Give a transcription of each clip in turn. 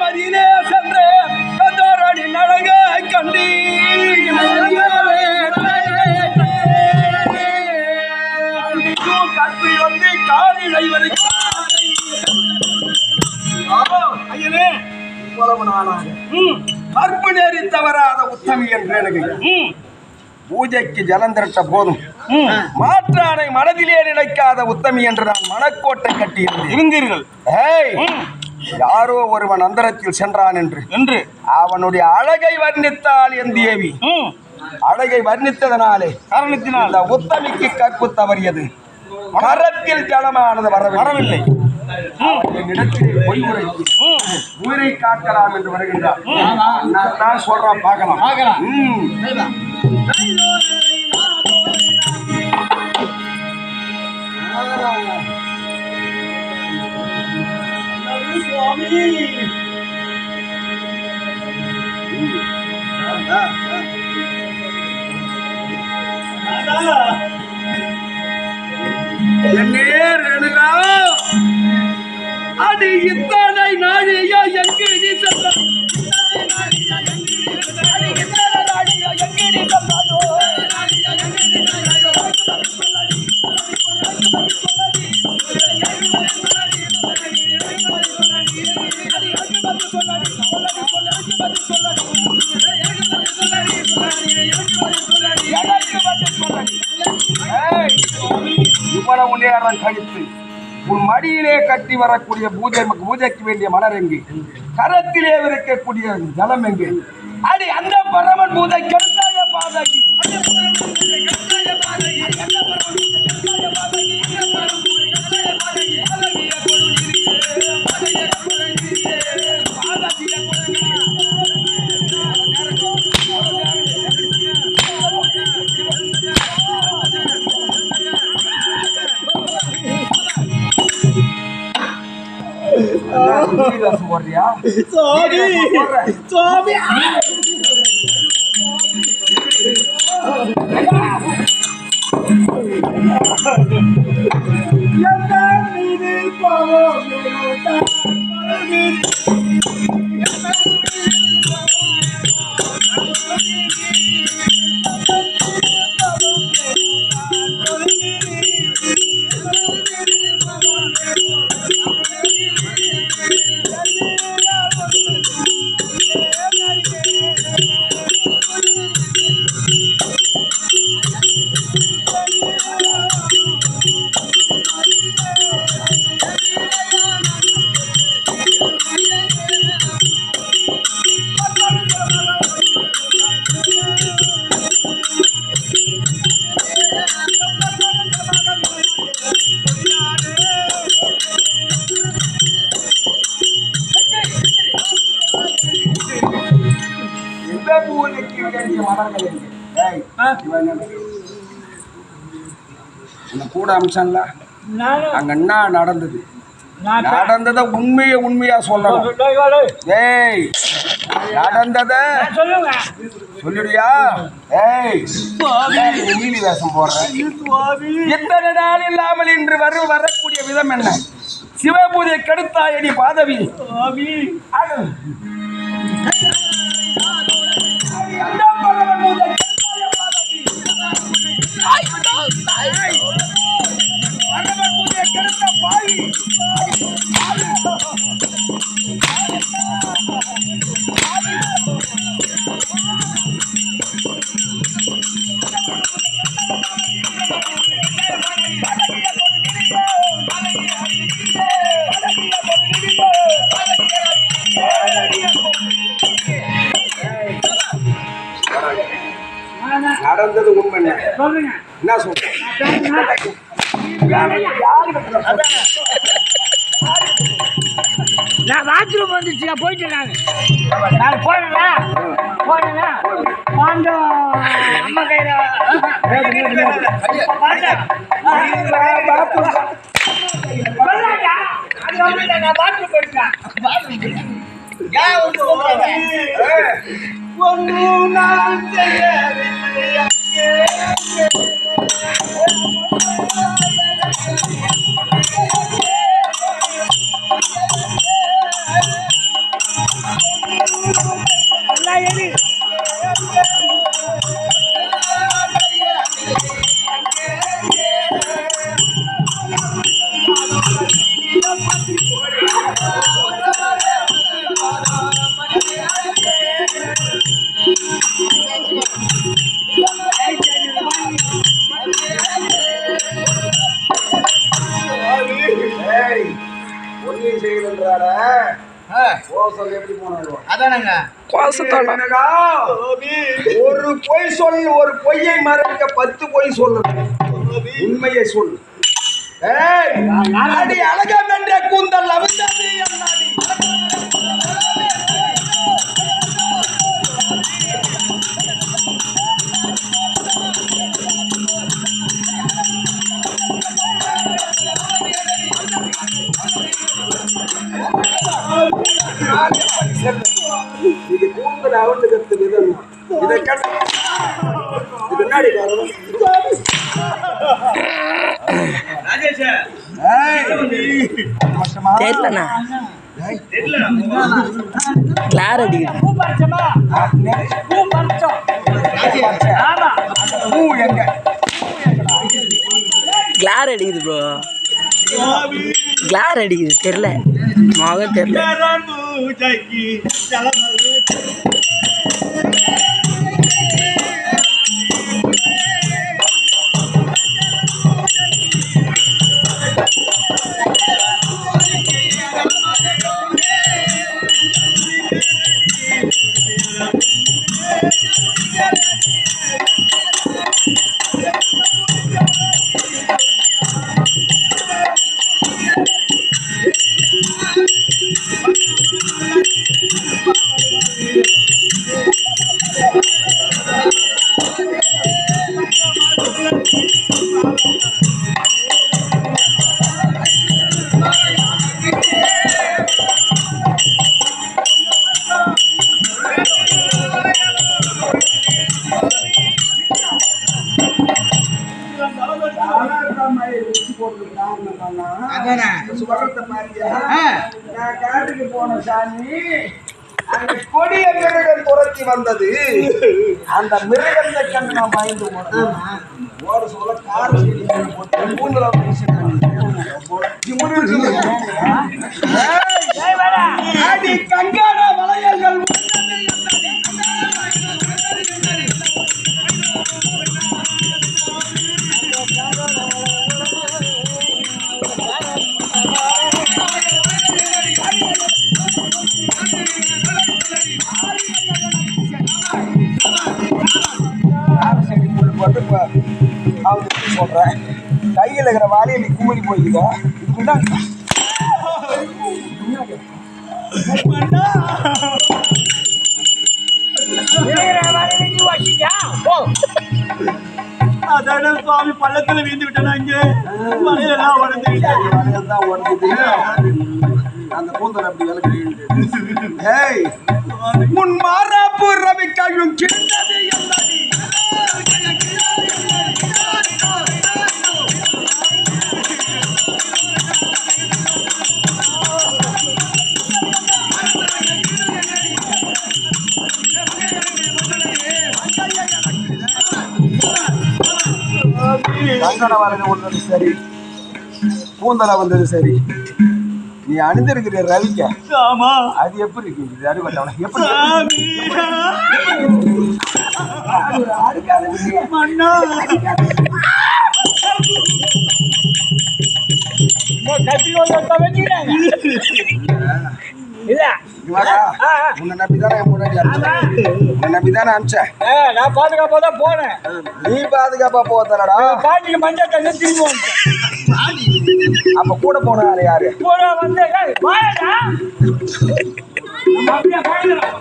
மதியிலே சென்று கந்தோரணி நலங்க கண்டி கற்பி வந்து காலிலை ஐயனே இவ்வளவு நாளாக கற்பு நேரி தவறாத உத்தமி என்ற பூஜைக்கு ஜலம் திரட்ட போதும் மாற்றானை மனதிலே நினைக்காத உத்தமி என்று நான் மனக்கோட்டை கட்டியிருந்தீர்கள். யாரோ ஒருவன் அந்தரத்தில் சென்றான் என்று அவனுடைய அழகை வர்ணித்தாள் என் தேவி. அழகை வர்ணித்ததனாலே காரணத்தினால் உத்தமிக்கு கற்பு தவறியது. கரத்தில் ஜலமானது வரவில்லை. உயிரை காக்கலாம் என்று வருகின்றார். நான் தான் சொல்றேன், பார்க்கலாம். அடி இத்தனை நாழியா எங்கிடி இவ்வளவு நேரம் கழித்து உன் மடியிலே கட்டி வரக்கூடிய பூஜைக்கு வேண்டிய மலர் எங்கே? கரத்திலே இருக்கக்கூடிய ஜலம் எங்கே? அடி அந்த பரமன் பூஜை கெடுத்தாய பாதகி. போடுறியா சுவாமி? கூட அம்சம்ல அங்க என்ன நடந்தத உண்மையா சொல்லணும். ஏய், நடந்தத சொல்லுடியா? ஏய், நீலி வேஷம் போடுற. எத்தனை நாள் இல்லாமல் இன்று வரக்கூடிய விதம் என்ன? சிவபூஜை கெடுத்தாயடி பாதவி. அந்த பரம பூஜை பரமன் பூஜையை கெடுத்த பாவி. நடந்தது உண்மை. என்ன சொல்றேன்? நான் பாத்ரூம் வந்துச்சு, நான் போயிட்டேன். நான் போனேன்னா அம்மா கையில நான் பாத்ரூம் போயிட்டேன். ஒன்றும் நான் செய்யவில்லை. ஒரு பொய் சொல், ஒரு பொய்யை மறைக்க 10 பொய் சொல்லணும். உண்மையை சொல். அடி அழகம் என்ற கூந்தல் அவிழ்ந்தது என்னாடி. இது கூந்தல் அவிழ்ந்து விதம். இதை கட்ட இது முன்னாடி கிளார் அடிக்குது ப்ரோ, கிளார் அடிக்குது. தெரியல, மகன் தெரியல. காட்டுக்கு போன சாமி, அந்த கொடிய மிருகம் துரத்தி வந்தது. அந்த மிருகத்தை கண்டு நான் பயந்து ஓட சொல்ல கார் கங்கான வளையல்கள் சொல்றேன். கையில் இருக்கிற வாலியை நீ குமரி போய்க்குதா? அதான சுவாமி பள்ளத்துல வீழ்ந்து விட்டேன். இங்க மலையெல்லாம் உடஞ்சுது. அந்த கூந்தல் அப்படி விலகி முன் மாறாப்பு ரவி கையும் கிடந்தது எல்லாடி. கங்கண வரது வந்தது சரி, கூந்தலை வந்தது சரி, நீ அணிந்திருக்கிற ரவிக்க ஆமா அது எப்படி இருக்கு? இது அறுபட்டவன எப்படி மன்னா உன்னை நம்பிதானே என் முன்னாடி உன்னை நம்பிதானே அனுப்பிச்சேன். நான் பாதுகாப்பா தான் போனேன். நீ பாதுகாப்பா போத்தலடா. பாட்டிக்கு மஞ்சள் தண்ணி திரும்பி வந்துட்டேன். அப்ப கூட போன ஆளு யாரு? கூட வந்து வாடா அப்படியே போயிடலாம்.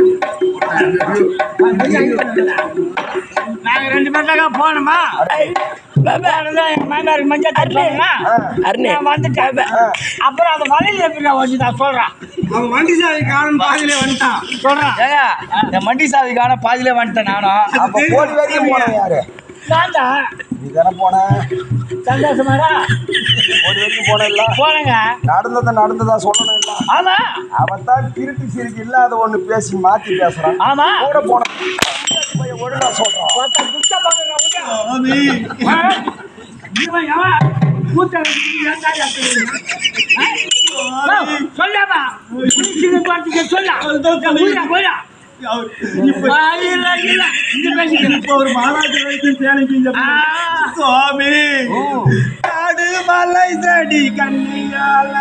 நாங்க 2 பேர் தான் போனோமா, எங்க மாமியாருக்கு மஞ்சள் தட்டுனா வந்துட்டேன். அப்புறம் அந்த வழியில் எப்படி வந்து நான் சொல்றேன், அவன் வண்டி சாவி காணும் பாதியிலே வந்துட்டான் சொல்றேன். இந்த வண்டி சாவி காண பாதியிலே வந்துட்டேன் நானும். அப்ப கோடி வரைக்கும் போன யாரு? நான் தான். நீ தானே போன? சந்தோஷமாடா? கோடி வரைக்கும் போன இல்ல? போனேங்க. நடந்ததா சொல்லணும் இல்ல? ஆமா. அவன் தான் திருட்டு சிரிக்கு இல்லாத ஒண்ணு பேசி மாத்தி பேசுறான். ஆமா. கூட போன ஒழுங்கா சொல்றான். சொல்லாமா சொல்ல ஒரு மாநாட்டு வைத்து சேனைக்கு சுவாமி காடு மலை செடி கண்ணியால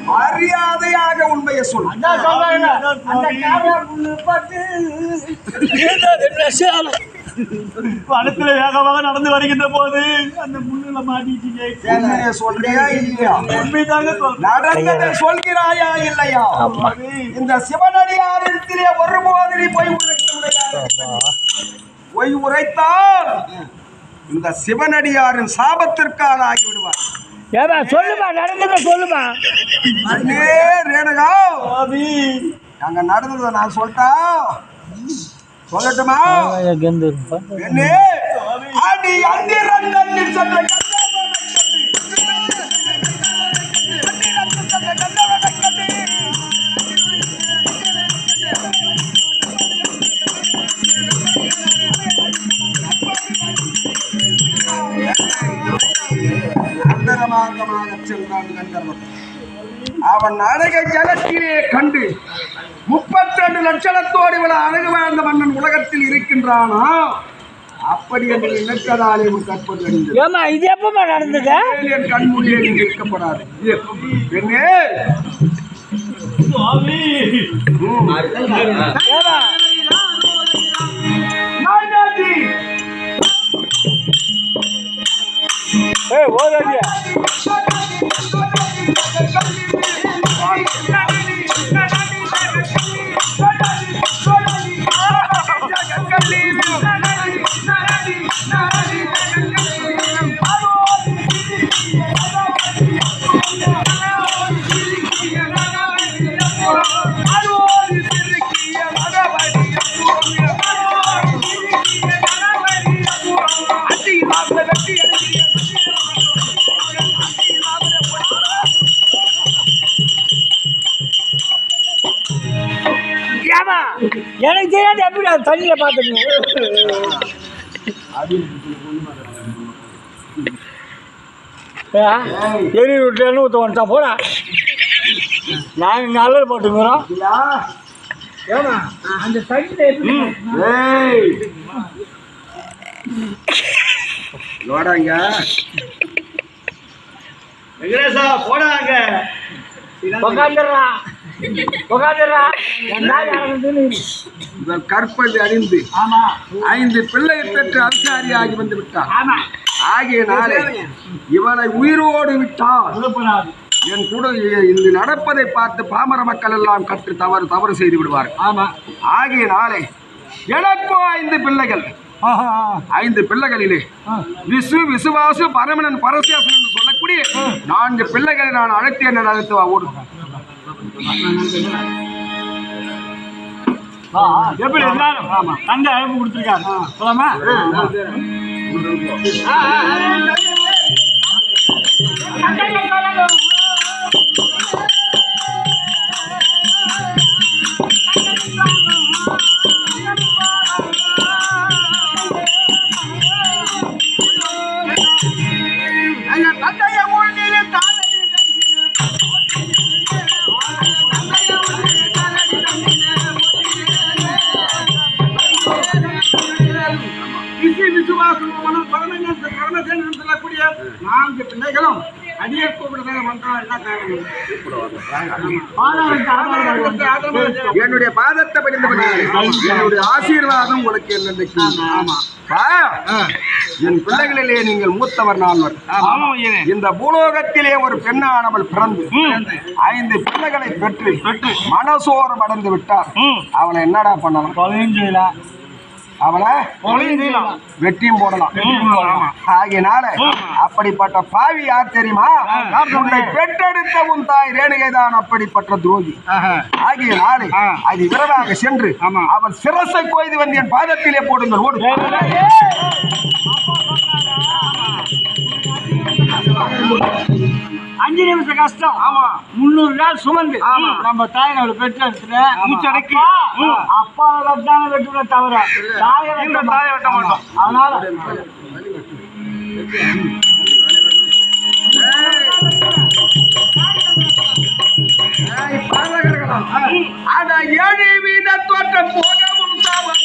மரியாதையாக உண்மையை சொல். வனத்துல வேகமாக நடந்து வருகின்ற போது அந்த முள்ளுல மாட்டிட்டீங்க. சொல்றியா இல்லையா? உண்மைதாங்க நடந்ததை சொல்கிறாயா இல்லையா? இந்த சிவனடியாரிடத்திலே ஒருபோது நீ பொய் உரைக்க முடியாது. பொய் உரைத்தால் இந்த சிவனடியாரின் சாபத்திற்கான ஆகிவிடுவார். ஏமா சொல்லுமா, நடந்ததை சொல்லுமா. ரேணுகா, அங்க நடந்ததை நான் சொல்லட்டுமா? என்ன அடி அந்திரண்டத்தில் சென்ற அந்தரமார்க்கமாக சென்றான் கந்தர்வன். அவன் அழக ஜலத்திலே கண்டு 32 லட்சணத்தோடு இவள அழகு வாழ்ந்த மன்னன் உலகத்தில் இருக்கின்றானா? அப்படி என்று நினைத்ததாலே கற்பது அறிந்தது. ஏமா இது எப்பமா நடந்தது? என் கண்முடியே இருக்கப்படாது. என்னே ஓதாதியா எனக்கு தெரியாது. எப்படி தண்ணியில பாத்துக்கணும். எரி விட்டு ஊற்ற வந்துட்டான் போடா. நாங்கள் நல்லது போட்டுக்கிறோம். அந்த தண்ணியில எப்படி போடாங்க கற்பது அறிந்து 5 பிள்ளையை பெற்று அவிசாரியாகி வந்து விட்டார். ஆகிய நாளே இவனை உயிரோடு விட்டால் என் கூட இங்கு நடப்பதை பார்த்து பாமர மக்கள் எல்லாம் கற்று தவறு செய்து விடுவார்கள். ஆகிய நாளே எனக்கோ 5 பிள்ளைகள். 5 பிள்ளைகளிலே விசுவாசு பரமணன் பரசேசன் என்று சொல்லக்கூடிய 4 பிள்ளைகளை நான் அழைத்தேன். அழைத்து வா ஓடு. எப்படி இருந்தாலும் தந்தை அழைப்பு கொடுத்துருக்காரு. போலாமா? சொல்லக்கூடிய 4 பிள்ளைகளும் அடியே கூப்பிடுறத வந்தா என்ன காரணம்? என்னுடைய பாதத்தை படிந்து என்னுடைய ஆசீர்வாதம் உங்களுக்கு என்னைக்கு. என் பிள்ளைகளிலே நீங்கள் மூத்தவர் நான்வர். இந்த பூலோகத்திலே ஒரு பெண்ணானவள் பிறந்து 5 பிள்ளைகளை பெற்று மனசோரம் அடைந்து விட்டார். அவளை என்னடா பண்ணலாம்? அவளை வெட்டியும் போடலாம். ஆகியனால அப்படிப்பட்ட பாவி யார் தெரியுமா? உன்னை பெற்றெடுத்த உன் தாய் ரேணுகைதான் அப்படிப்பட்ட துரோகி. ஆகியனாலே அது விரைவாக சென்று அவன் சிரசை கொய்து வந்து என் பாதத்திலே போடுங்கள். ஓடு. 5 நிமிஷம் கஷ்டம். 300 நாள் சுமந்து நம்ம தாய் அவளை பெற்று மூச்சடக்கி அப்பா வெட்டான வெட்டுல தவிர தாயை வெட்ட மாட்டோம். அதனால அத 7 வீத தோற்றம் போகவும் தாவம்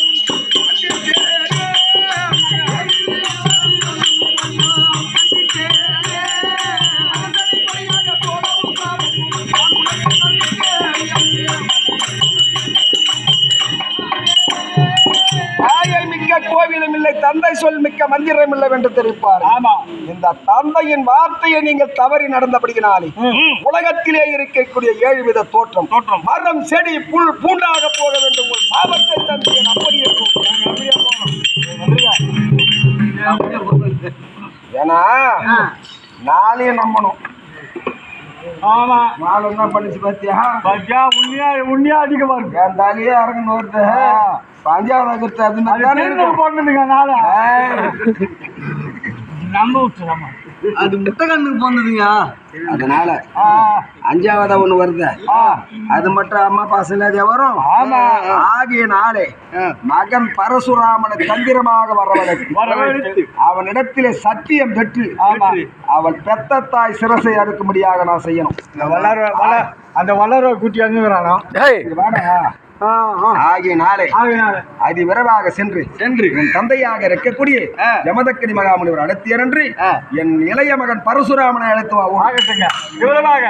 கோவிலும் இல்லை, தந்தை சொல் மிக்க மந்திரம் இல்லை என்று தெரிவிப்பார். இந்த தந்தையின் வார்த்தையை நீங்கள் தவறி நடந்தபடியினாலே உலகத்திலே இருக்கக்கூடிய 7 வித தோற்றம் மரம் செடி புல் பூண்டாக போக வேண்டும். ஒரு சாபத்தை தந்தை அப்படி இருக்கும். ஏன்னா நாளையும் நம்பணும். ஆமா, நாலு என்ன பண்ணிச்சு பாத்தியா? உண்மையா அதிகமா இருக்கு. என் தலையே இறங்கணும் வருது. பஞ்சாவது நம்ப விட்டுலாமா? அது முட்டை கண்ணுக்கு போனதுங்க. அதனால 5ஆவதா ஒண்ணு வருது. அது மட்டும் அம்மா பாசல வரும். ஆகியனாலே மகன் பரசுராமனை தந்திரமாக வரவழைத்து அவனிடத்திலே சத்தியம் பெற்று அவள் பெத்த தாய் சிரசை அறுக்கும்படியாக நான் செய்யணும். அந்த வளர குட்டி அங்குறானா? ஆகியனாலே அதி விரைவாக சென்று என் தந்தையாக இருக்கக்கூடிய யமதக்கினி மகாமுனிவர் அழைத்தியர் என்று என் இளைய மகன் பரசுராமனை அழைத்து இவ்வளவாக